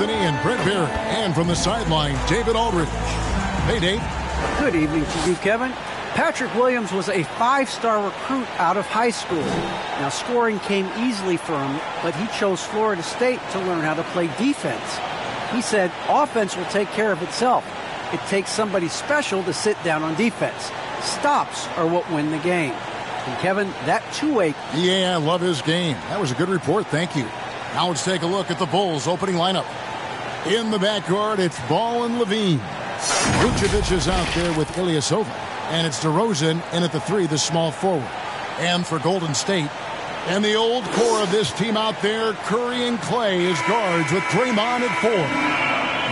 Anthony and Brent Barrett. And from the sideline, David Aldridge. Hey, Dave. Good evening to you, Kevin. Patrick Williams was a 5-star recruit out of high school. Now, scoring came easily for him, but he chose Florida State to learn how to play defense. He said offense will take care of itself. It takes somebody special to sit down on defense. Stops are what win the game. And Kevin, that two-way... Yeah, I love his game. That was a good report. Thank you. Now let's take a look at the Bulls' opening lineup. In the backcourt, it's Ball and Levine. Vucevic is out there with Ilyasova. And it's DeRozan in at the 3, the small forward. And for Golden State, and the old core of this team out there, Curry and Clay as guards with Draymond at 4.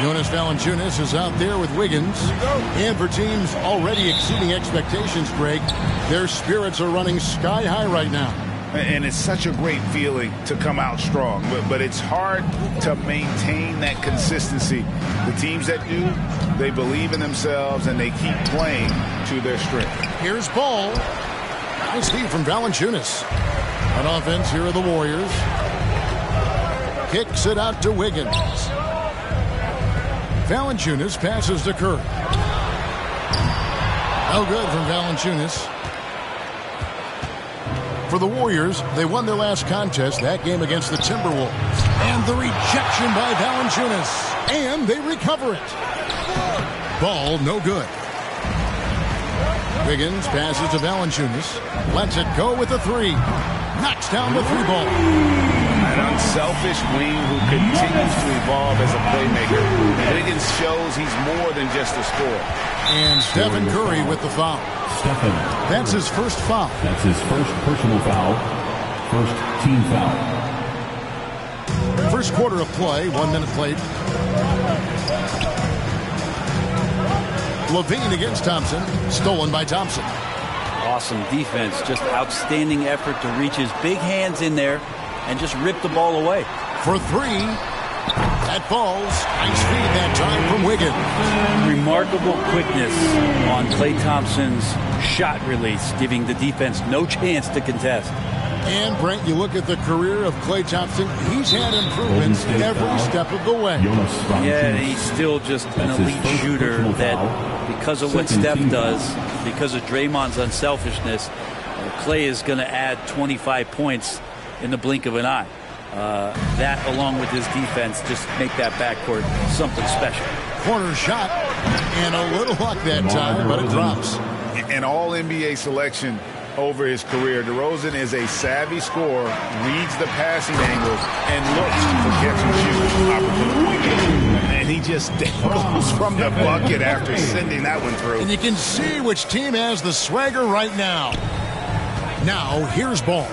Jonas Valanciunas is out there with Wiggins. And for teams already exceeding expectations, Greg, their spirits are running sky high right now. And it's such a great feeling to come out strong, but it's hard to maintain that consistency. The teams that do, they believe in themselves and they keep playing to their strength. Here's Ball. Nice feed from Valanciunas. On offense, here are the Warriors. Kicks it out to Wiggins. Valanciunas passes to Curry. No good from Valanciunas. For the Warriors, they won their last contest, that game against the Timberwolves. And the rejection by Valanciunas. And they recover it. Ball, no good. Wiggins passes to Valanciunas. Lets it go with the 3. Knocks down the 3 ball. An unselfish wing who continues to evolve as a playmaker. Wiggins shows he's more than just a scorer. And Stephen Curry with the foul. That's his first foul. That's his first personal foul. First team foul. First quarter of play, 1 minute played. Levine against Thompson. Stolen by Thompson. Awesome defense. Just outstanding effort to reach his big hands in there and just rip the ball away. For 3. That falls. Nice feed that time from Wiggins. Remarkable quickness on Klay Thompson's shot release, giving the defense no chance to contest. And, Brent, you look at the career of Klay Thompson, he's had improvements every step of the way. Yeah, he's still just an elite shooter that, because of what Steph does, because of Draymond's unselfishness, Klay is going to add 25 points in the blink of an eye. That, along with his defense, just make that backcourt something special. Corner shot, and a little luck that time, but it drops. An all-NBA selection over his career. DeRozan is a savvy scorer, reads the passing angles, and looks for catch-and-shoot opportunities. And he just goes from the bucket after sending that one through. And you can see which team has the swagger right now. Now, here's Ball.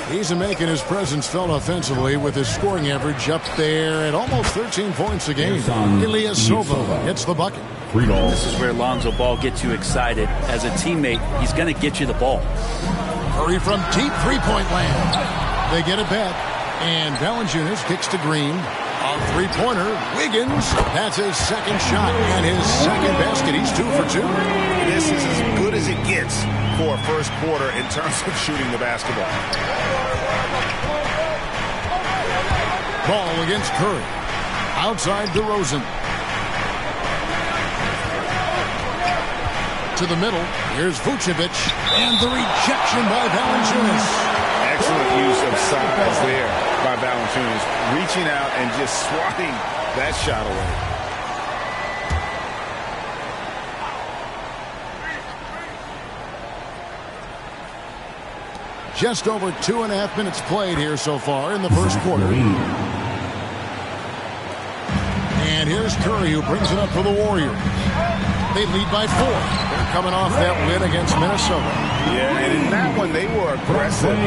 He's making his presence felt offensively with his scoring average up there at almost 13 points a game. Ilyasova hits the bucket. This is where Lonzo Ball gets you excited. As a teammate, he's going to get you the ball. Curry from deep three-point land. They get it back. And Valanciunas kicks to Green. A three-pointer. Wiggins. That's his second shot and his second basket. He's 2 for 2. This is as good as it gets for a first quarter in terms of shooting the basketball. Ball against Curry. Outside DeRozan. To the middle. Here's Vucevic. And the rejection by Valanciunas. Excellent use of size there by Valanciunas. Reaching out and just swatting that shot away. Just over 2.5 minutes played here so far in the first quarter. And here's Curry, who brings it up for the Warriors. They lead by 4. They're coming off that win against Minnesota. Yeah, and in that one, they were aggressive,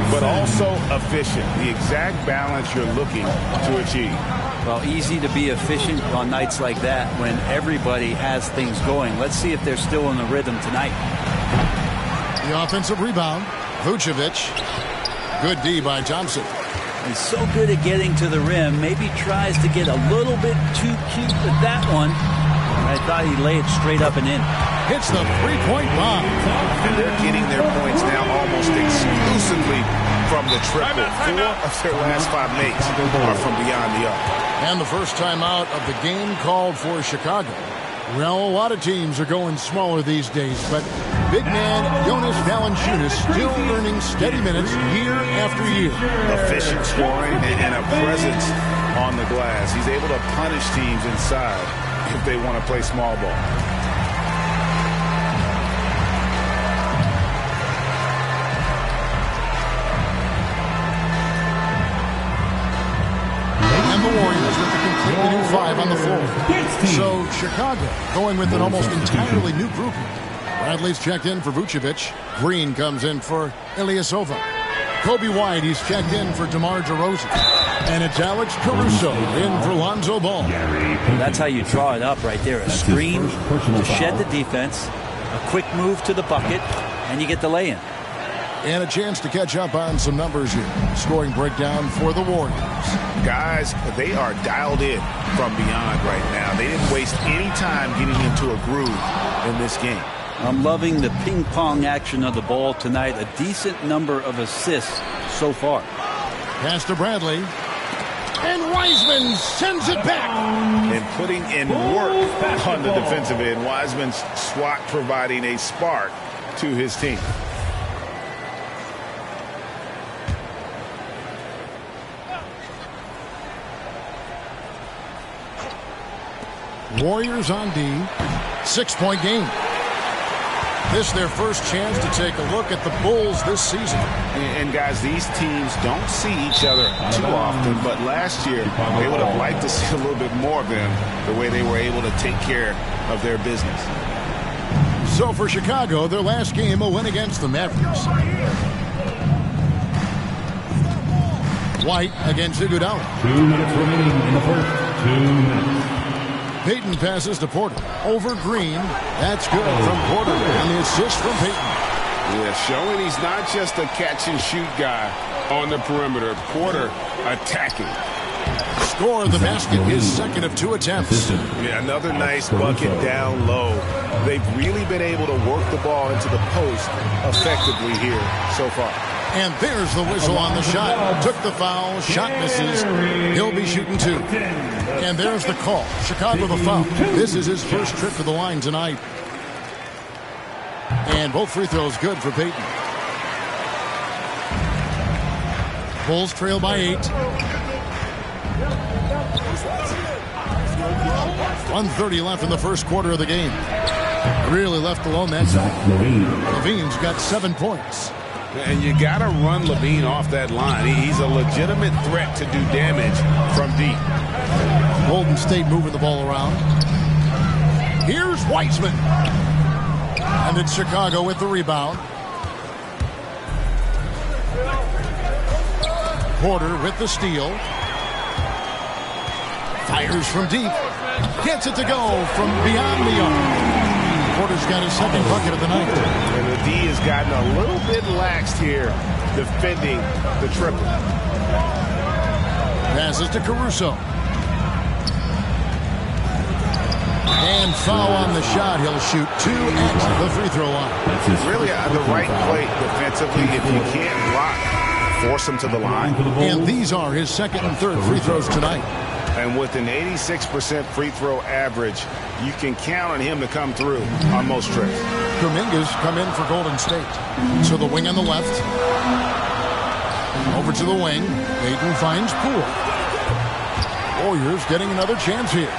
but also efficient. The exact balance you're looking to achieve. Well, easy to be efficient on nights like that when everybody has things going. Let's see if they're still in the rhythm tonight. The offensive rebound. Vucevic. Good D by Thompson. He's so good at getting to the rim. Maybe tries to get a little bit too cute with that one. I thought he laid it straight up and in. Hits the three-point bomb. They're getting their points now almost exclusively from the triple. 4 of their last 5 makes are from beyond the arc. And the first timeout of the game called for Chicago. Well, a lot of teams are going smaller these days, but big man Jonas Valanciunas still earning steady minutes year after year. Efficient scoring and a presence on the glass. He's able to punish teams inside if they want to play small ball. And the Warriors with a completely new five on the floor. So Chicago going with an almost entirely new group. Bradley's checked in for Vucevic. Green comes in for Ilyasova. Kobe White, he's checked in for DeMar DeRozan. And it's Alex Caruso in for Lonzo Ball. That's how you draw it up right there. A screen to shed the defense, a quick move to the bucket, and you get the lay-in. And a chance to catch up on some numbers here. Scoring breakdown for the Warriors. Guys, they are dialed in from beyond right now. They didn't waste any time getting into a groove in this game. I'm loving the ping-pong action of the ball tonight. A decent number of assists so far. Pass to Bradley. And Wiseman sends it back. And putting in work on the defensive end. Wiseman's swat providing a spark to his team. Warriors on D. 6-point game. This their first chance to take a look at the Bulls this season. And guys, these teams don't see each other too often, but last year they would have liked to see a little bit more of them the way they were able to take care of their business. So for Chicago, their last game a win against the Mavericks. White against Iguodala. 2 minutes remaining in the first. 2 minutes. Payton passes to Porter. Over Green. That's good from Porter. And the assist from Payton. Yeah, showing he's not just a catch-and-shoot guy on the perimeter. Porter attacking. Score the basket, his second of 2 attempts. Yeah, another nice bucket down low. They've really been able to work the ball into the post effectively here so far. And there's the whistle on the shot. Took the foul. Shot misses. He'll be shooting 2. And there's the call. Chicago the foul. This is his first trip to the line tonight. And both free throws good for Payton. Bulls trail by 8. 1:30 left in the first quarter of the game. Really left alone that time. Levine's got 7 points. And you got to run Levine off that line. He's a legitimate threat to do damage from deep. Golden State moving the ball around. Here's Wiseman. And it's Chicago with the rebound. Porter with the steal. Fires from deep. Gets it to go from beyond the arc. Porter's got his second bucket of the night. And the D has gotten a little bit laxed here defending the triple. Passes to Caruso. And foul on the shot. He'll shoot 2 at the free throw line. Really the right play defensively. If you can't block, force him to the line. And these are his second and third free throws tonight. And with an 86% free throw average, you can count on him to come through on most trips. Dominguez come in for Golden State. So the wing on the left. Over to the wing. Payton finds Poole. Warriors getting another chance here.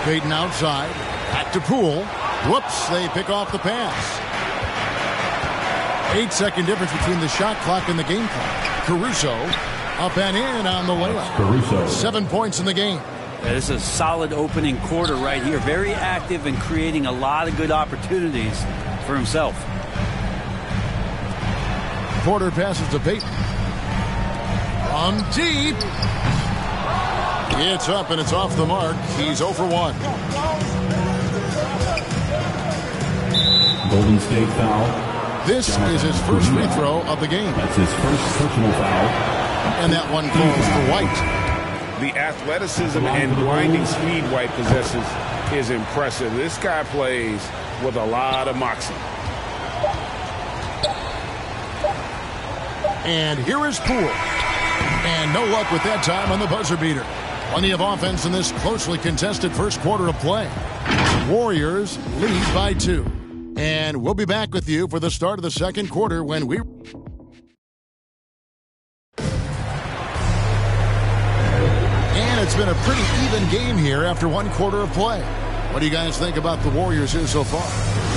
Payton outside. Back to Poole. Whoops, they pick off the pass. 8-second difference between the shot clock and the game clock. Caruso up and in on the layup. Caruso. 7 points in the game. This is a solid opening quarter right here. Very active and creating a lot of good opportunities for himself. Porter passes to Payton. On deep. It's up and it's off the mark. He's 0 for 1. Golden State foul. This is his first free throw of the game. That's his first personal foul. And that one falls for White. The athleticism and blinding speed White possesses is impressive. This guy plays with a lot of moxie. And here is Poole. And no luck with that time on the buzzer beater. Plenty of offense in this closely contested first quarter of play. Warriors lead by 2. And we'll be back with you for the start of the second quarter when we... And it's been a pretty even game here after one quarter of play. What do you guys think about the Warriors here so far?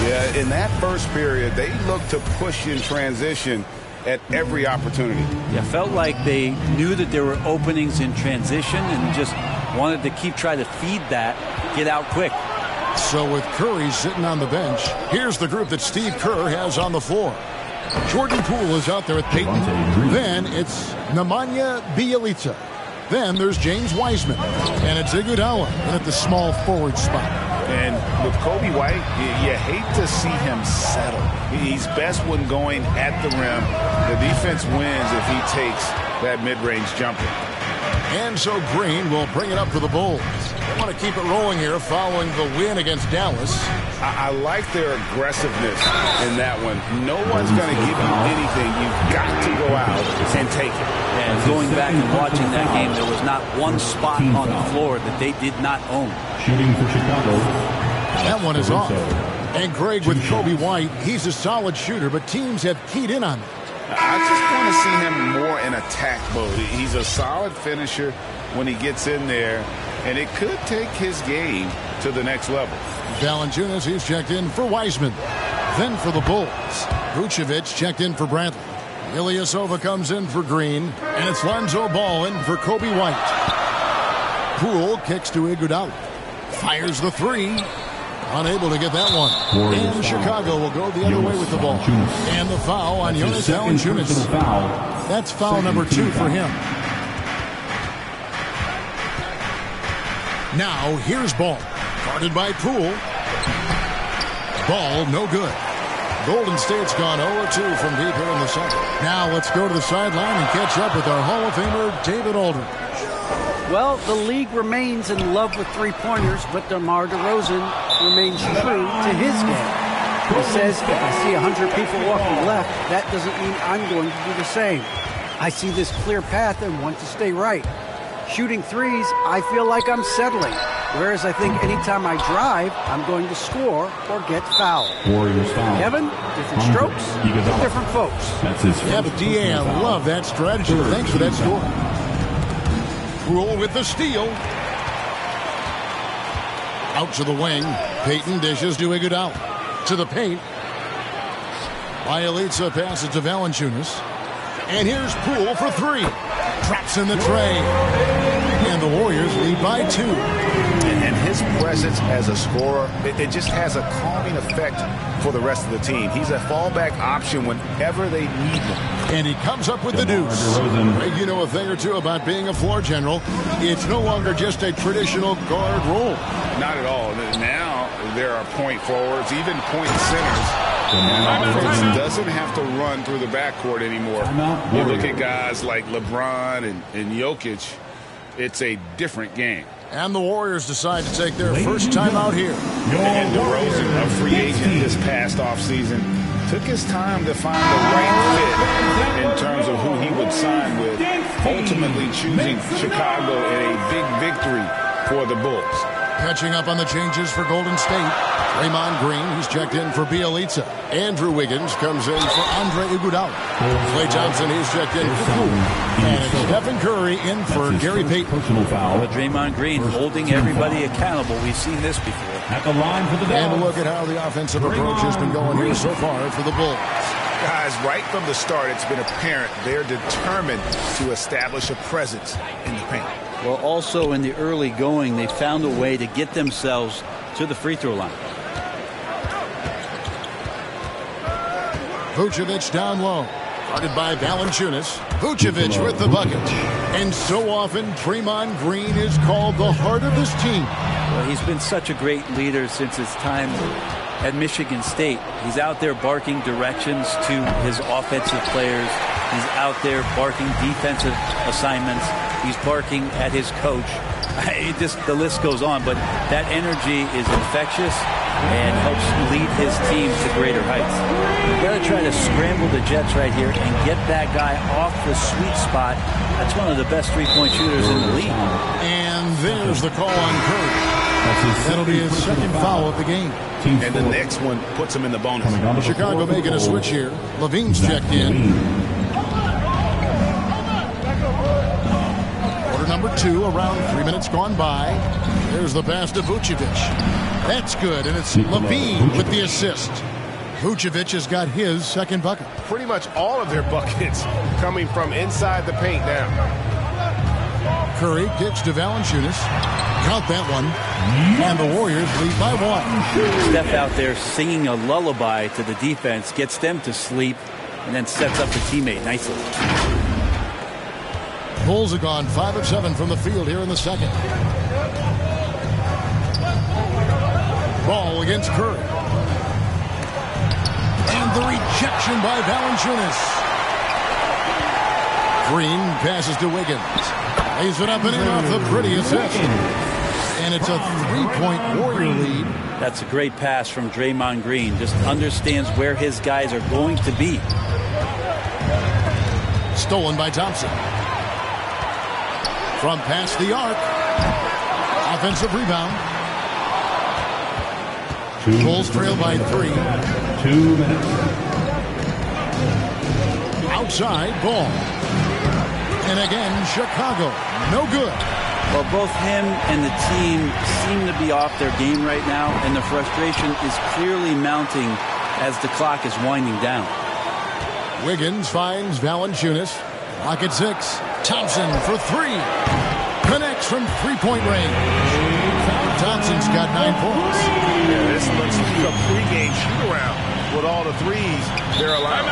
Yeah, in that first period, they looked to push in transition at every opportunity. Yeah, felt like they knew that there were openings in transition and just wanted to keep trying to feed that, get out quick. So with Curry sitting on the bench, here's the group that Steve Kerr has on the floor. Jordan Poole is out there at Peyton. Then it's Nemanja Bjelica. Then there's James Wiseman. And it's Iguodala at the small forward spot. And with Kobe White, you hate to see him settle. He's best when going at the rim. The defense wins if he takes that mid-range jumper. And so Green will bring it up for the Bulls. They want to keep it rolling here following the win against Dallas. I like their aggressiveness in that one. No one's going to give you anything. You've got to go out and take it. And going back and watching that game, there was not one spot on the floor that they did not own. Shooting for Chicago. That one is off. And Greg, with Kobe White, he's a solid shooter, but teams have keyed in on him. I just want to see him more in attack mode. He's a solid finisher when he gets in there, and it could take his game to the next level. Valanciunas, he's checked in for Wiseman. Then for the Bulls, Vucevic checked in for Bradley. Ilyasova comes in for Green, and it's Lonzo Ball in for Kobe White. Poole kicks to Iguodala. Fires the three. Unable to get that one. And Chicago will go the other way with the ball. And the foul on Jonas Valanciunas. That's foul number 2 for him. Now here's Ball. Guarded by Poole. Ball no good. Golden State's gone 0-2 from deep here in the second. Now let's go to the sideline and catch up with our Hall of Famer, David Aldridge. Well, the league remains in love with three-pointers, but DeMar DeRozan remains true to his game. He says, if I see 100 people walking left, that doesn't mean I'm going to do the same. I see this clear path and want to stay right. Shooting threes, I feel like I'm settling. Whereas I think anytime I drive, I'm going to score or get fouled. Warriors foul. Kevin, different strokes, different folks. That's his yeah, but DA, I love that strategy. Thanks for that story. Poole with the steal. Out to the wing. Peyton dishes to Iguodala. To the paint. Bjelica passes to Valanciunas. And here's Poole for 3. Traps in the tray. And the Warriors lead by 2. And his presence as a scorer, it just has a calming effect for the rest of the team. He's a fallback option whenever they need him. And he comes up with the deuce. Greg, you know a thing or two about being a floor general. It's no longer just a traditional guard role. Not at all. Now there are point forwards, even point centers. Offense doesn't have to run through the backcourt anymore. You look at guys like LeBron and Jokic, it's a different game. And the Warriors decide to take their first time out here. And DeRozan, a free agent this past offseason, took his time to find the right fit in terms of who he would sign with, ultimately choosing Chicago in a big victory for the Bulls. Catching up on the changes for Golden State. Draymond Green, he's checked in for Bjelica. Andrew Wiggins comes in for Andre Iguodala. Klay Thompson, he's checked in for Poole. And it's Stephen Curry in for Gary Payton. But Draymond Green holding everybody accountable. We've seen this before. At the line for the And a look at how the offensive approach has been going here so far for the Bulls. Guys, right from the start, it's been apparent they're determined to establish a presence in the paint. Well, also in the early going, they found a way to get themselves to the free throw line. Vucevic down low. Guarded by Valanciunas. Vucevic with the bucket. And so often, Draymond Green is called the heart of this team. Well, he's been such a great leader since his time at Michigan State. He's out there barking directions to his offensive players. He's out there barking defensive assignments. He's barking at his coach. The list goes on, but that energy is infectious and helps lead his team to greater heights. You've got to try to scramble the Jets right here and get that guy off the sweet spot. That's one of the best three-point shooters in the league. And there's the call on Curry. That'll be his second foul of the game. And the next one puts him in the bonus. Chicago making a switch here. Levine's checked in. Quarter number 2, around 3 minutes gone by. There's the pass to Vucevic. That's good, and it's Levine with the assist. Vucevic has got his second bucket. Pretty much all of their buckets coming from inside the paint now. Curry kicks to Valanciunas. Count that one. And the Warriors lead by 1. Steph out there singing a lullaby to the defense, gets them to sleep, and then sets up the teammate nicely. Bulls have gone 5 of 7 from the field here in the second. Ball against Curry. And the rejection by Valanciunas. Green passes to Wiggins. Lays it up and in off the pretty assist. And it's a 3-point Warrior lead. That's a great pass from Draymond Green. Just understands where his guys are going to be. Stolen by Thompson. From past the arc. Offensive rebound. Bulls trail by 3. 2 minutes. Outside ball. And again, Chicago. No good. Well, both him and the team seem to be off their game right now, and the frustration is clearly mounting as the clock is winding down. Wiggins finds Valanciunas. Clock at 6. Thompson for 3. Connects from 3-point range. Thompson's got 9 points. Yeah, this looks like a pregame shoot-around with all the threes they're allowing.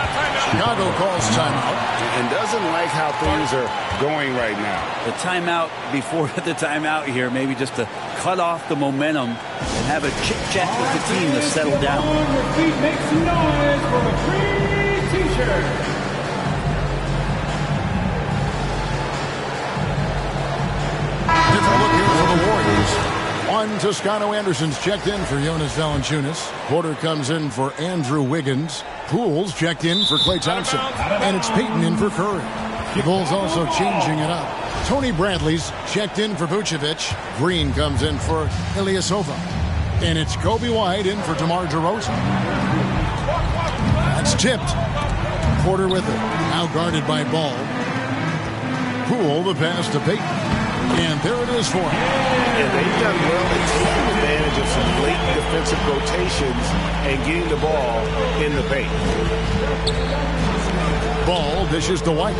Chicago calls timeout. And doesn't like how things are going right now. The timeout before the timeout here, maybe just to cut off the momentum and have a chit-chat with the team to settle down. Make some noise for the free t-shirt. Different look here for the Warriors. One Toscano Anderson's checked in for Jonas Valanciunas. Porter comes in for Andrew Wiggins. Poole's checked in for Klay Thompson. And it's Payton in for Curry. The Bulls also changing it up. Tony Bradley's checked in for Vucevic. Green comes in for Ilyasova. And it's Kobe White in for DeMar DeRozan. That's tipped. Porter with it. Now guarded by Ball. Poole the pass to Payton. And there it is for him. And they've done well at taking advantage of some late defensive rotations and getting the ball in the paint. Ball dishes to White.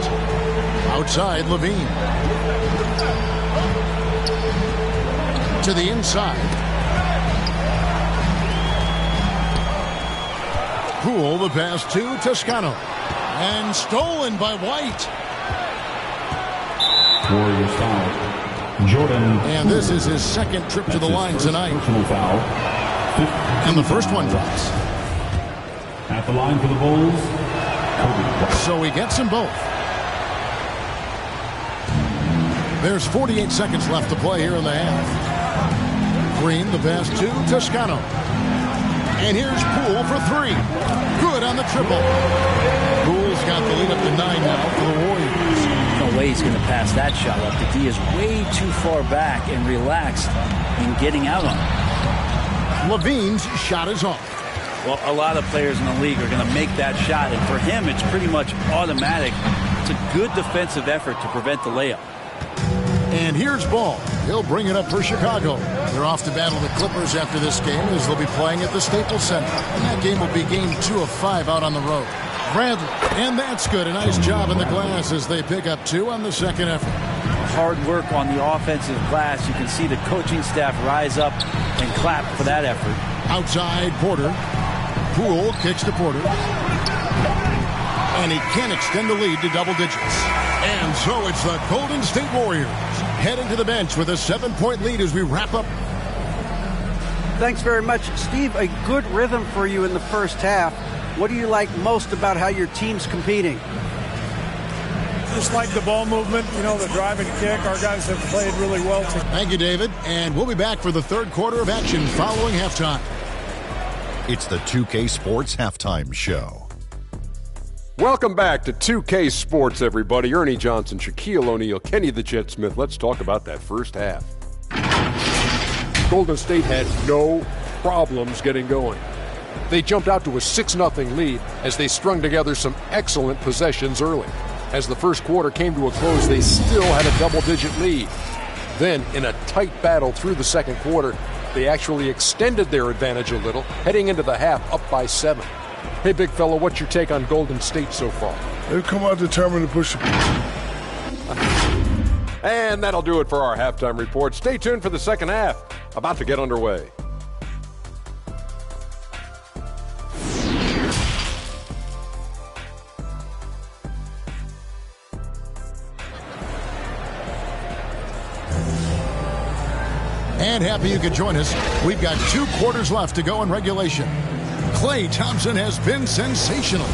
Outside, Levine. To the inside. Poole the pass to Toscano. And stolen by White. Warriors foul. Jordan. And this is his second trip to the line tonight. Personal foul. And the first one drops. At the line for the Bulls. So he gets them both. There's 48 seconds left to play here in the half. Green the pass to Toscano. And here's Poole for 3. Good on the triple. Poole's got the lead up to 9 now for the Warriors. No way he's going to pass that shot up. The D is way too far back and relaxed in getting out on it. Levine's shot is off. Well, a lot of players in the league are going to make that shot, and for him, it's pretty much automatic. It's a good defensive effort to prevent the layup. And here's Ball. He'll bring it up for Chicago. They're off to battle the Clippers after this game as they'll be playing at the Staples Center. And that game will be game 2 of 5 out on the road. Bradley, and that's good. A nice job in the glass as they pick up 2 on the second effort. Hard work on the offensive glass. You can see the coaching staff rise up and clap for that effort. Outside, Porter. Poole kicks to Porter. And he can extend the lead to double digits. And so it's the Golden State Warriors heading to the bench with a 7-point lead as we wrap up. Thanks very much, Steve. A good rhythm for you in the first half. What do you like most about how your team's competing? just like the ball movement, the drive and kick. Our guys have played really well today. Thank you, David. And we'll be back for the third quarter of action following halftime. It's the 2K Sports Halftime Show. Welcome back to 2K Sports, everybody. Ernie Johnson, Shaquille O'Neal, Kenny the Jet Smith. Let's talk about that first half. Golden State had no problems getting going. They jumped out to a 6-0 lead as they strung together some excellent possessions early. As the first quarter came to a close, they still had a double-digit lead. Then, in a tight battle through the second quarter, they actually extended their advantage a little, heading into the half up by 7. Hey, big fella, what's your take on Golden State so far? They've come out determined to push. And that'll do it for our halftime report. Stay tuned for the second half, about to get underway. And happy you could join us. We've got 2 quarters left to go in regulation. Klay Thompson has been sensational.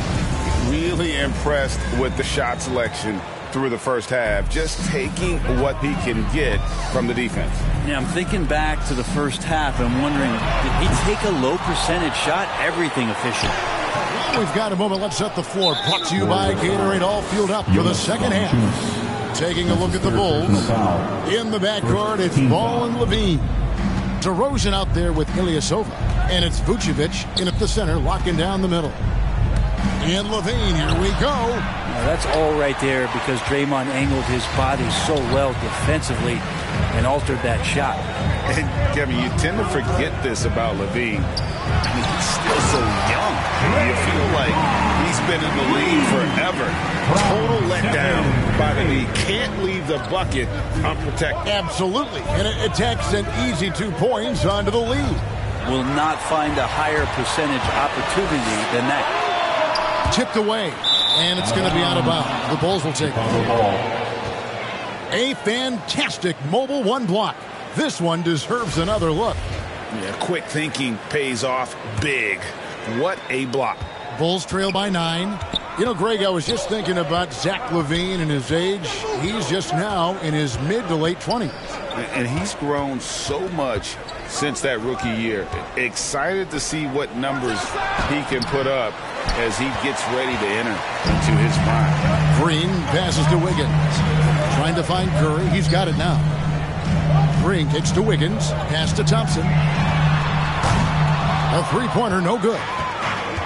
Really impressed with the shot selection through the first half, just taking what he can get from the defense. Yeah, I'm thinking back to the first half. I'm wondering, did he take a low percentage shot? Everything efficient. We've got a moment. Let's set the floor. Brought to you by Gatorade, all fueled up for the second half. Taking a look at the Bulls. In the backcourt, it's Ball and Levine. DeRozan out there with Ilyasova. And it's Vucevic in at the center, locking down the middle. And Levine, here we go. Now that's all right there because Draymond angled his body so well defensively and altered that shot. And Kevin, you tend to forget this about Levine. I mean, he's still so young. You feel like he's been in the league forever. Total letdown by the league. Can't leave the bucket unprotected. Absolutely. And it takes an easy 2 points onto the lead. Will not find a higher percentage opportunity than that. Tipped away. And it's going to be out of bounds. The Bulls will take it. A fantastic mobile 1 block. This one deserves another look. Yeah, quick thinking pays off big. What a block. Bulls trail by 9. You know, Greg, I was just thinking about Zach LaVine and his age. He's just now in his mid to late 20s. And he's grown so much since that rookie year. Excited to see what numbers he can put up as he gets ready to enter into his prime. Green passes to Wiggins. Trying to find Curry. He's got it now. Green kicks to Wiggins. Pass to Thompson. A three-pointer, no good.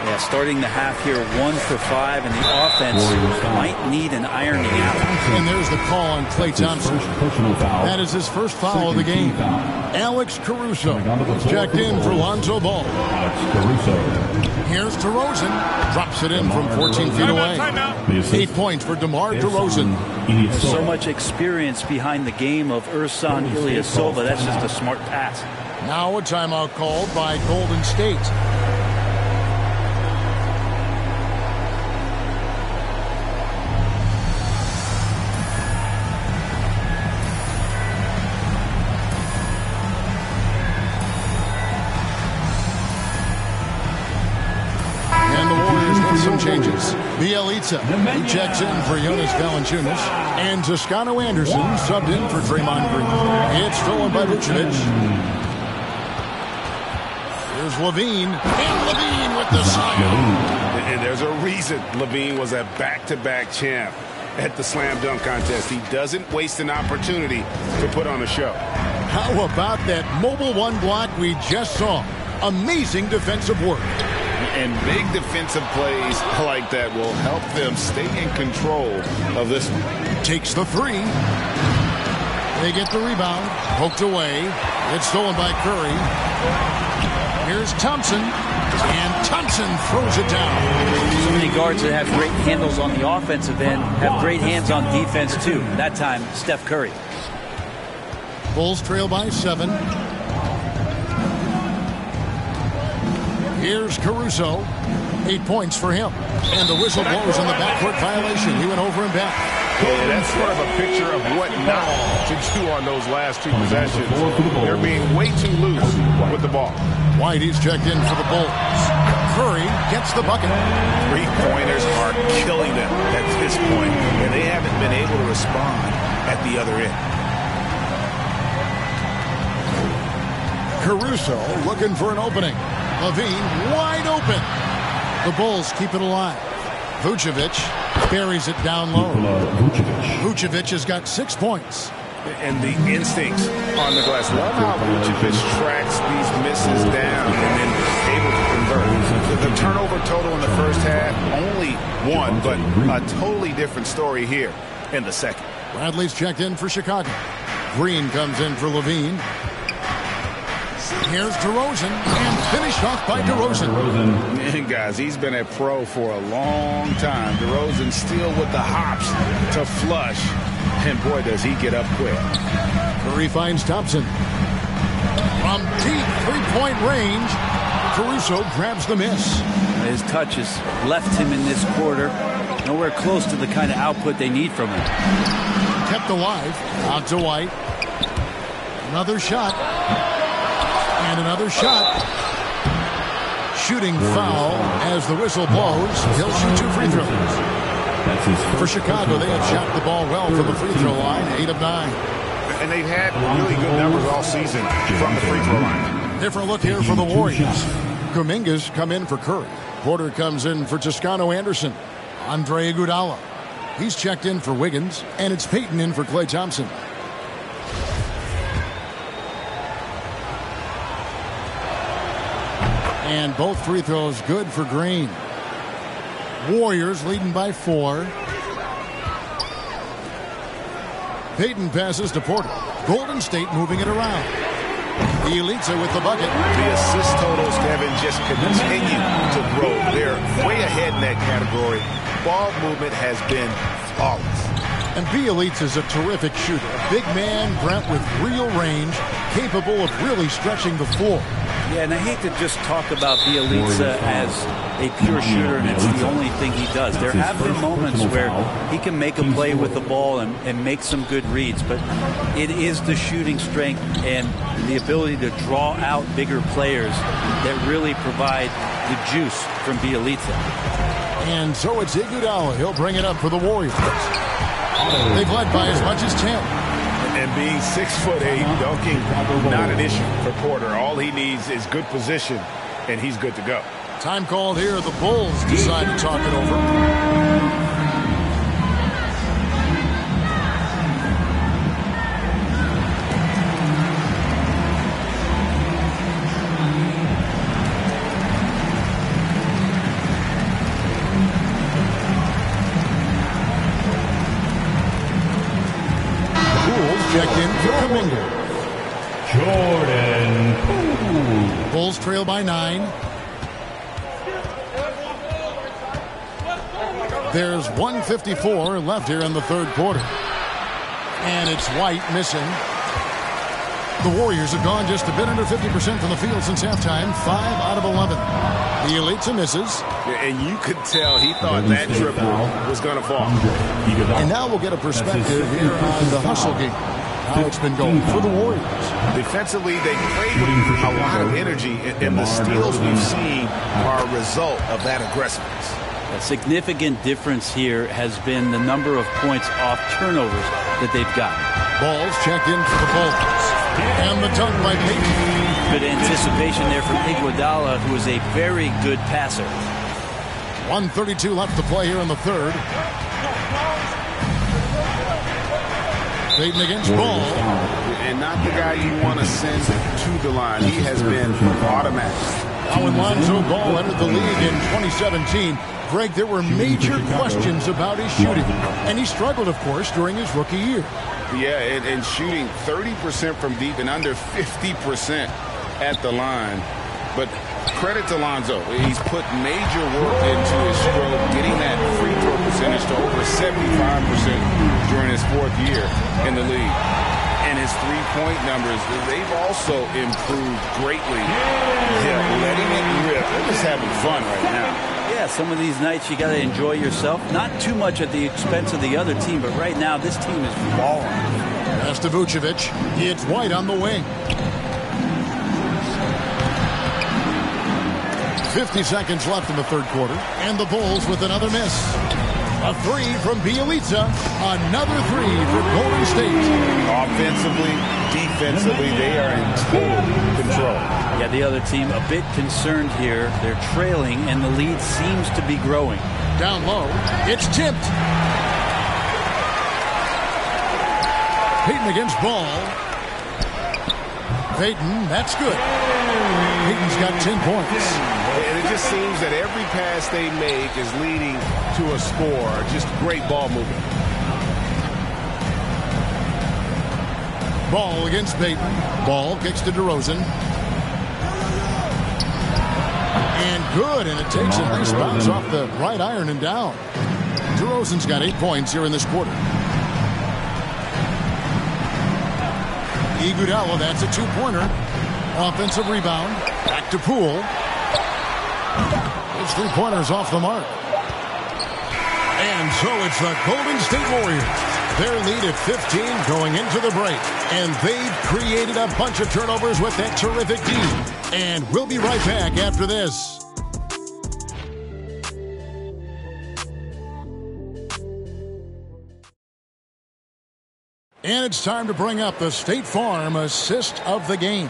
Yeah, starting the half here 1 for 5, and the offense might need an ironing out. And there's the call on Klay Thompson. That is his first foul of the game. Alex Caruso checked in for Lonzo Ball. Here's DeRozan. Drops it in from 14 feet away. 8 points for DeMar DeRozan. So much experience behind the game of Ersan Ilyasova. That's just a smart pass. Now a timeout called by Golden State. Some changes. Bielitsa, who checks in for Jonas Valanciunas, and Toscano Anderson subbed in for Draymond Green. It's stolen by Vucevic. Here's Levine, and Levine with the slam. And there's a reason Levine was a back-to-back champ at the slam dunk contest. He doesn't waste an opportunity to put on a show. How about that mobile 1 block we just saw? Amazing defensive work. And big defensive plays like that will help them stay in control of this one. Takes the 3. They get the rebound. Poked away. It's stolen by Curry. Here's Thompson. And Thompson throws it down. So many guards that have great handles on the offensive end have great hands on defense, too. That time, Steph Curry. Bulls trail by 7. Here's Caruso. 8 points for him. And the whistle blows on the backcourt violation. He went over and back. And that's sort of a picture of what not to do on those last 2 possessions. They're being way too loose with the ball. White, he's checked in for the Bulls. Curry gets the bucket. Three-pointers are killing them at this point, and they haven't been able to respond at the other end. Caruso looking for an opening. Levine wide open. The Bulls keep it alive. Vucevic buries it down low. Vucevic has got 6 points. And the instincts on the glass. Love how Vucevic tracks these misses down and then able to convert. The turnover total in the first half, only one, but a totally different story here in the second. Bradley's checked in for Chicago. Green comes in for Levine. Here's DeRozan, and finished off by DeRozan. Man, guys, he's been a pro for a long time. DeRozan still with the hops to flush. And boy, does he get up quick. Curry finds Thompson. From deep three-point range, Caruso grabs the miss. His touch has left him in this quarter. Nowhere close to the kind of output they need from him. Kept alive. Out to White. Another shot. And another shot. Shooting foul as the whistle blows. He'll shoot 2 free throws. For Chicago, they have shot the ball well from the free throw line, 8 of 9. And they've had really good numbers all season from the free throw line. Different look here for the Warriors. Kuminga's come in for Curry. Porter comes in for Toscano Anderson. Andre Iguodala. He's checked in for Wiggins, and it's Peyton in for Klay Thompson. And both free throws good for Green. Warriors leading by 4. Peyton passes to Porter. Golden State moving it around. Bielitsa with the bucket. The assist totals, Kevin, just continue to grow. They're way ahead in that category. Ball movement has been flawless. And Bielitsa's a terrific shooter. A big man, Brent, with real range, capable of really stretching the floor. Yeah, and I hate to just talk about Bielitsa as a pure shooter and it's the only thing he does. There have been moments where he can make a play with the ball and make some good reads, but it is the shooting strength and the ability to draw out bigger players that really provide the juice from Bielitsa. And so it's Iguodala. He'll bring it up for the Warriors. They've led by as much as 10. And being 6'8", dunking, not an issue for Porter. All he needs is good position, and he's good to go. Time called here. The Bulls decide to talk it over. Checked in for Kuminga. Jordan. Bulls trail by 9. There's 1:54 left here in the third quarter. And it's White missing. The Warriors have gone just a bit under 50% from the field since halftime. 5 out of 11. Bielitsa misses. And you could tell he thought that triple was going to fall. And now we'll get a perspective here on the hustle game. How it's been going for the Warriors. Defensively, they played with a lot of energy, and the steals we've seen are a result of that aggressiveness. A significant difference here has been the number of points off turnovers that they've gotten. Balls checked in for the Bulls. And the dunk by Peyton. Good anticipation there from Iguodala, who is a very good passer. 1:32 left to play here in the third. Peyton against Ball. And not the guy you want to send to the line. He has been automatic. Now when Lonzo Ball entered the league in 2017, Greg, there were major questions about his shooting. And he struggled, of course, during his rookie year. Yeah, and shooting 30% from deep and under 50% at the line. But credit to Lonzo. He's put major work into his stroke, getting that free throw percentage to over 75% during his 4th year in the league. And his three-point numbers, they've also improved greatly. Yeah, letting it rip. They're just having fun right now. Yeah, some of these nights you got to enjoy yourself. Not too much at the expense of the other team, but right now this team is balling. Pass to Vucevic. It's White on the wing. 50 seconds left in the third quarter, and the Bulls with another miss. A three from Bielitsa. Another three for Golden State. Offensively, defensively, they are in total control. Yeah, the other team a bit concerned here. They're trailing, and the lead seems to be growing. Down low, it's tipped. Payton against Ball. Payton, that's good. Payton's got 10 points. And it just seems that every pass they make is leading to a score. Just great ball movement. Ball against Payton. Ball kicks to DeRozan. And good, and it takes a nice bounce off the right iron and down. DeRozan's got 8 points here in this quarter. Iguodala, that's a two-pointer. Offensive rebound. Back to Poole. His three-pointer's off the mark. And so it's the Golden State Warriors. Their lead at 15 going into the break. And they've created a bunch of turnovers with that terrific D. And we'll be right back after this. And it's time to bring up the State Farm assist of the game.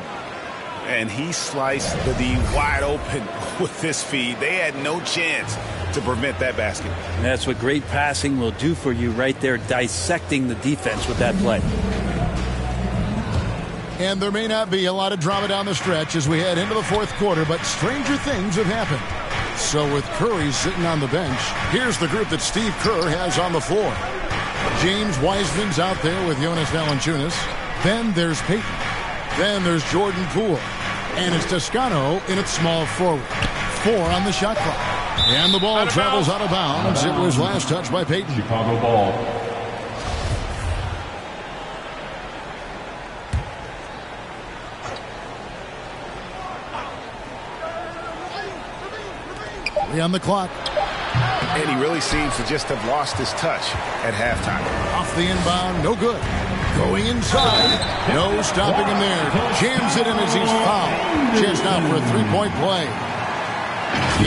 And he sliced the D wide open with this feed. They had no chance to prevent that basket. And that's what great passing will do for you right there, dissecting the defense with that play. And there may not be a lot of drama down the stretch as we head into the fourth quarter, but stranger things have happened. So with Curry sitting on the bench, here's the group that Steve Kerr has on the floor. James Wiseman's out there with Jonas Valanciunas. Then there's Payton. Then there's Jordan Poole. And it's Toscano in its small forward. 4 on the shot clock. And the ball travels out of bounds. It was last touched by Payton. Chicago ball. On the clock. And he really seems to just have lost his touch at halftime. Off the inbound, no good. Going inside, no stopping him there. Jams it in as he's fouled. Chance now for a three-point play.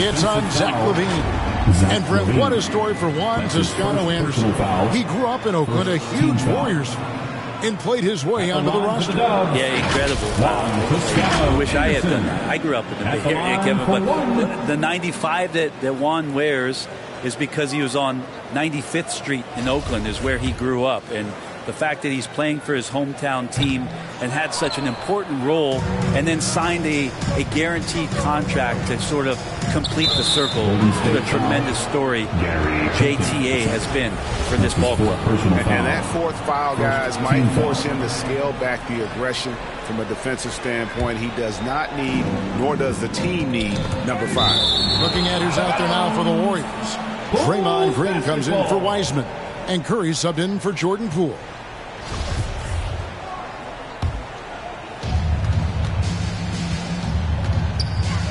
It's on Zach LaVine. And Brett, what a story for Juan Toscano Anderson. He grew up in Oakland, a huge Warriors fan, and played his way onto the roster. Yeah, incredible. I wish I had done that. I grew up in the Bay Area, Kevin, but the 95 that Juan wears is because he was on 95th Street in Oakland is where he grew up. And the fact that he's playing for his hometown team and had such an important role and then signed a guaranteed contract to sort of complete the circle. What a tremendous story JTA has been for this ball club. And that fourth foul, guys, might force him to scale back the aggression from a defensive standpoint. He does not need, nor does the team need, number 5. Looking at who's out there now for the Warriors. Draymond Green comes in for Wiseman. And Curry subbed in for Jordan Poole.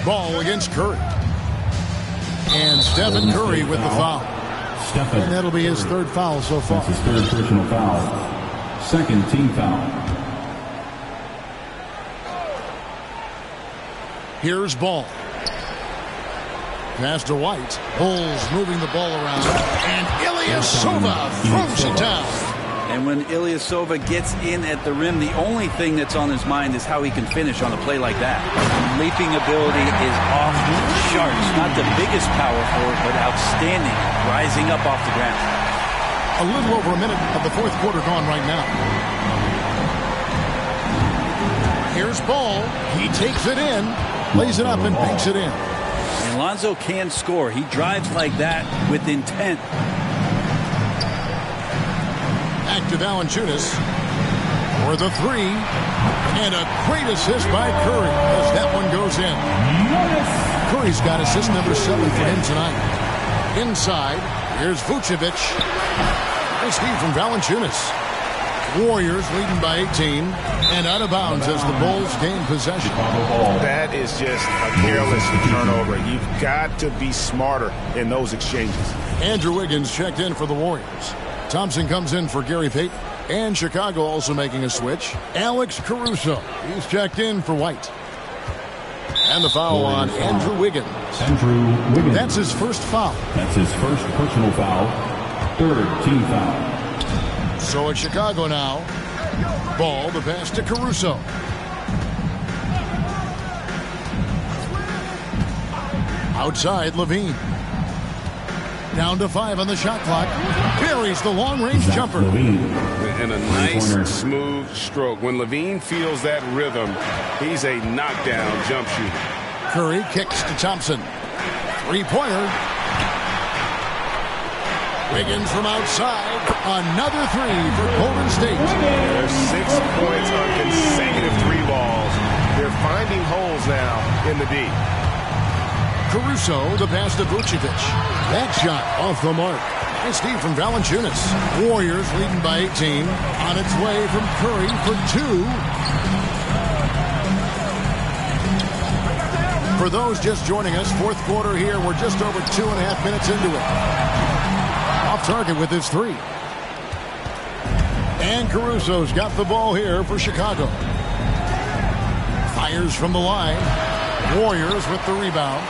Ball against Curry. And Stephen Curry with the foul. And that'll be his third foul so far. That's his third personal foul. Second team foul. Here's Ball. Pass to White. Bulls moving the ball around. And Ilyasova throws it down. And when Ilyasova gets in at the rim, the only thing that's on his mind is how he can finish on a play like that. Leaping ability is off the charts. Not the biggest power forward, but outstanding. Rising up off the ground. A little over a minute of the fourth quarter gone right now. Here's Ball. He takes it in, lays it up, and banks it in. And Lonzo can score. He drives like that with intent. Back to Valanciunas for the three. And a great assist by Curry as that one goes in. Curry's got assist number 7 for him tonight. Inside, here's Vucevic. Nice feed from Valanciunas. Warriors leading by 18 and out of bounds as the Bulls gain possession. That is just a careless turnover. You've got to be smarter in those exchanges. Andrew Wiggins checked in for the Warriors. Thompson comes in for Gary Payton. And Chicago also making a switch. Alex Caruso. He's checked in for White. And the foul on Andrew Wiggins. Andrew Wiggins. That's his first foul. That's his first personal foul. Third team foul. So it's Chicago now. Ball, the pass to Caruso. Outside, Levine. Down to 5 on the shot clock. Buries the long-range jumper. And a nice, smooth stroke. When Levine feels that rhythm, he's a knockdown jump shooter. Curry kicks to Thompson. Three-pointer. Wiggins from outside. Another three for Golden State. There's 6 points on consecutive 3 balls. They're finding holes now in the D. Caruso, the pass to Vucevic. That shot off the mark. Nice D from Valanciunas. Warriors leading by 18. On its way from Curry for 2. For those just joining us, fourth quarter here. We're just over 2.5 minutes into it. Off target with his 3. And Caruso's got the ball here for Chicago. Fires from the line. Warriors with the rebound.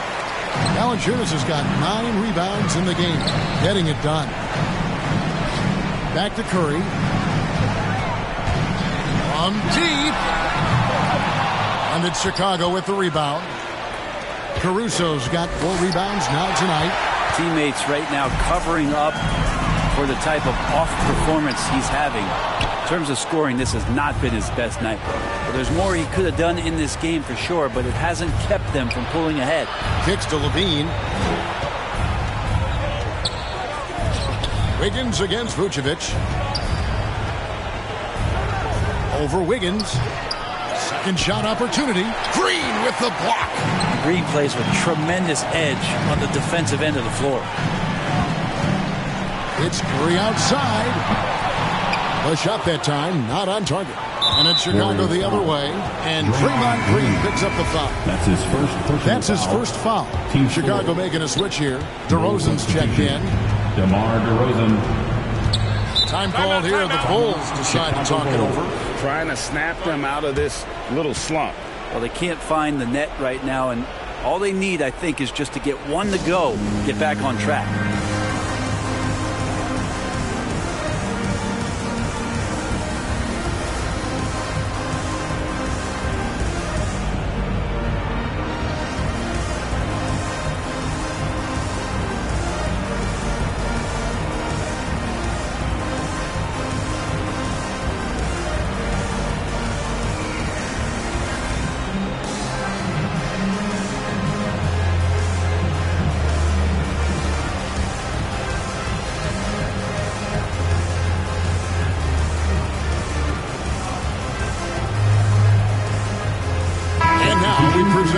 Valanciunas has got 9 rebounds in the game, getting it done. Back to Curry. From deep. And it's Chicago with the rebound. Caruso's got 4 rebounds now tonight. Teammates right now covering up for the type of off performance he's having. In terms of scoring, this has not been his best night. But there's more he could have done in this game for sure, but it hasn't kept them from pulling ahead. Kicks to Levine. Wiggins against Vucevic. Over Wiggins. Second shot opportunity. Green with the block. Green plays with tremendous edge on the defensive end of the floor. It's Curry outside. The shot that time, not on target. And it's Chicago the other way. And Draymond Green picks up the foul. That's his first personal That's his first foul. Team Chicago making a switch here. DeRozan's checked in. DeMar DeRozan. Time called here. The Bulls decide to talk it over. Trying to snap them out of this little slump. Well, they can't find the net right now, and all they need, I think, is just to get one to go, get back on track.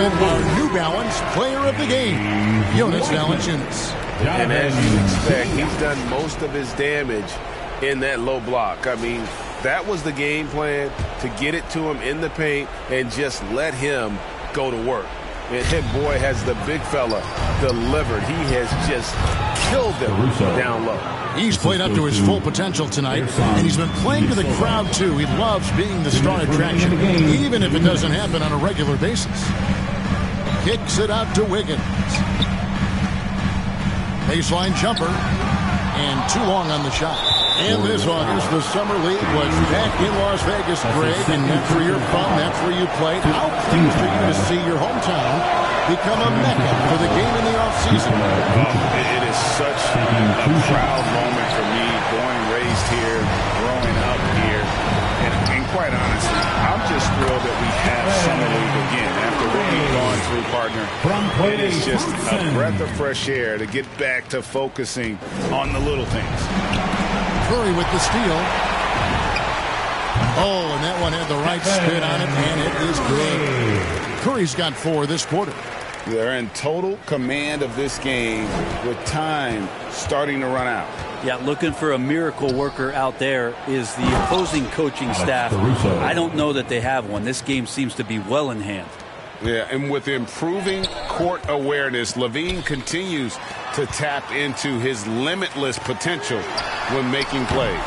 Our New Balance Player of the Game, Jonas Valanciunas. And as you expect, he's done most of his damage in that low block. I mean, that was the game plan, to get it to him in the paint and just let him go to work. And hit boy has the big fella delivered. He has just killed them down low. He's played up to his full potential tonight, and he's been playing to the crowd, too. He loves being the star attraction, even if it doesn't happen on a regular basis. Kicks it out to Wiggins. Baseline jumper, and too long on the shot. And this August, the Summer League was back in Las Vegas, Greg, and that's where you're from, that's where you played. How pleased are you to see your hometown become a mecca for the game in the offseason? It is such a proud moment for me, born and raised here, growing up here. And quite honestly, I'm just thrilled that we have Summer League again. After what we've gone through, partner, it is just a breath of fresh air to get back to focusing on the little things. Curry with the steal. Oh, and that one had the right spin on it, and it is good. Curry's got 4 this quarter. They're in total command of this game with time starting to run out. Yeah, looking for a miracle worker out there is the opposing coaching staff. I don't know that they have one. This game seems to be well in hand. Yeah, and with improving court awareness, Levine continues to tap into his limitless potential when making plays.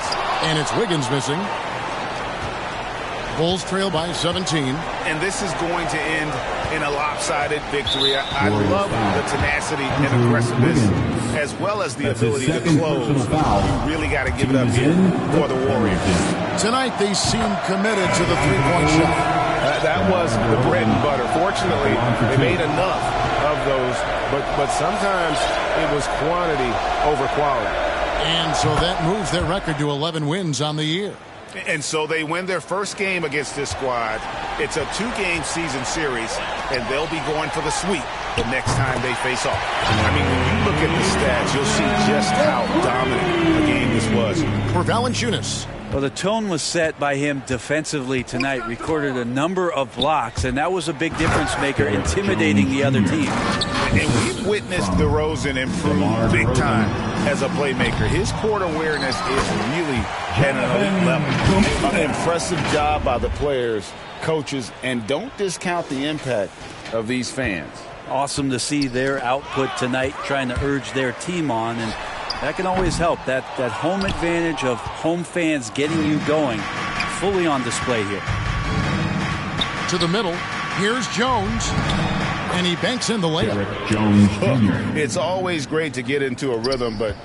And it's Wiggins missing. Bulls trail by 17. And this is going to end in a lopsided victory. I love the tenacity and aggressiveness, as well as the ability to close. You really got to give it up here for the Warriors. Tonight, they seem committed to the three-point shot. That was the bread and butter. Fortunately, they made enough of those, but sometimes it was quantity over quality. And so that moves their record to 11 wins on the year. And so they win their first game against this squad. It's a 2-game season series, and they'll be going for the sweep the next time they face off. I mean, when you look at the stats, you'll see just how dominant a game this was. For Valanciunas. Well, the tone was set by him defensively tonight. Recorded a number of blocks, and that was a big difference maker, intimidating the other team. And we've witnessed DeRozan improve big time as a playmaker. His court awareness is really at an elite level. An impressive job by the players, coaches, and don't discount the impact of these fans. Awesome to see their output tonight, trying to urge their team on, and that can always help. That home advantage of home fans getting you going, fully on display here. To the middle, here's Jones, and he banks in the layup. Jones Jr. It's always great to get into a rhythm, but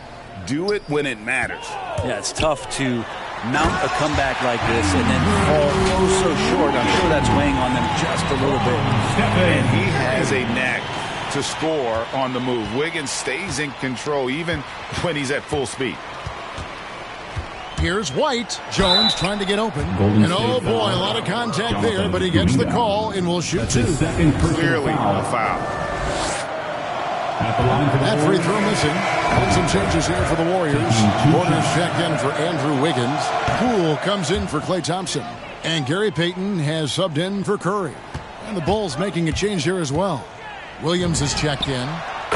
do it when it matters. Yeah, it's tough to mount a comeback like this and then fall so short. I'm sure that's weighing on them just a little bit. And he has a knack to score on the move. Wiggins stays in control even when he's at full speed. Here's White. Jones trying to get open. And oh boy, a lot of contact there, but he gets the call and will shoot two. Clearly a foul. That free throw missing. And some changes here for the Warriors. Porter's checked in for Andrew Wiggins. Poole comes in for Klay Thompson. And Gary Payton has subbed in for Curry. And the Bulls making a change here as well. Williams is checked in.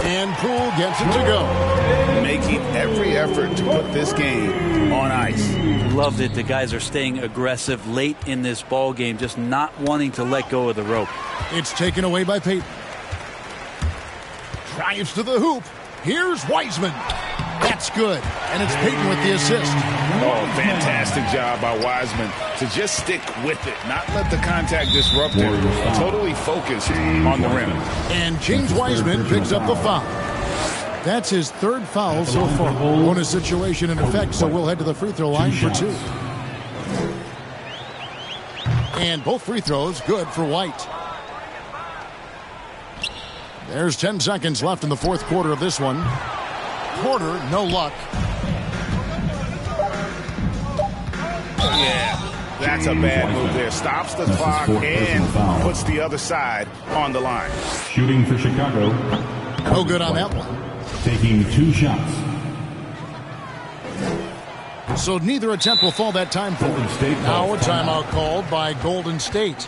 And Poole gets it to go. Making every effort to put this game on ice. Loved it. The guys are staying aggressive late in this ball game, just not wanting to let go of the rope. It's taken away by Payton. Drives to the hoop. Here's Wiseman. That's good. And it's Payton with the assist. Oh, fantastic job by Wiseman to just stick with it, not let the contact disrupt him. Totally focused on the rim. And James Wiseman picks up the foul. That's his third foul so far. Bonus situation in effect, so we'll head to the free throw line for two. And both free throws good for White. There's 10 seconds left in the fourth quarter of this one. Porter, no luck. Yeah, that's a bad move there. Stops the clock and puts the other side on the line. Shooting for Chicago. No good on that one. Taking 2 shots. So neither attempt will fall that time for him. Now a timeout called by Golden State.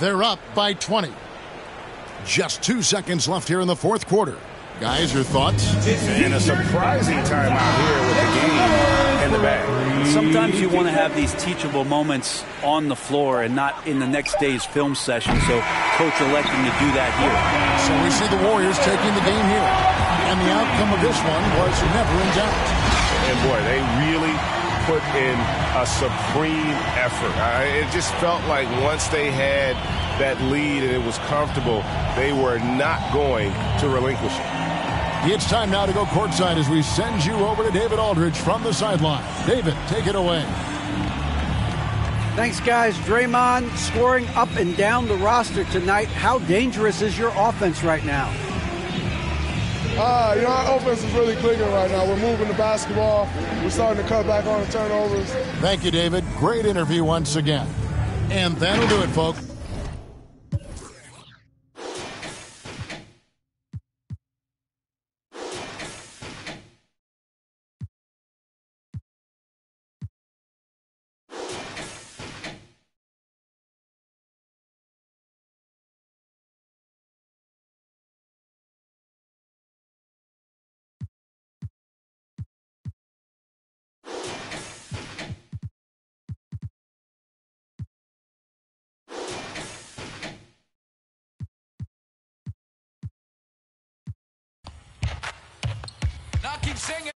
They're up by 20. Just 2 seconds left here in the fourth quarter. Guys, your thoughts? And a surprising timeout here with the game in the bag. Sometimes you want to have these teachable moments on the floor and not in the next day's film session, so coach electing to do that here. So we see the Warriors taking the game here. And the outcome of this one was never in doubt. And boy, they really put in a supreme effort. It just felt like once they had that lead and it was comfortable, they were not going to relinquish it. It's time now to go courtside as we send you over to David Aldridge from the sideline. David, take it away. Thanks, guys. Draymond scoring up and down the roster tonight. How dangerous is your offense right now? Our offense is really clicking right now. We're moving the basketball. We're starting to cut back on the turnovers. Thank you, David. Great interview once again. And that'll do it, folks. Now keep singing.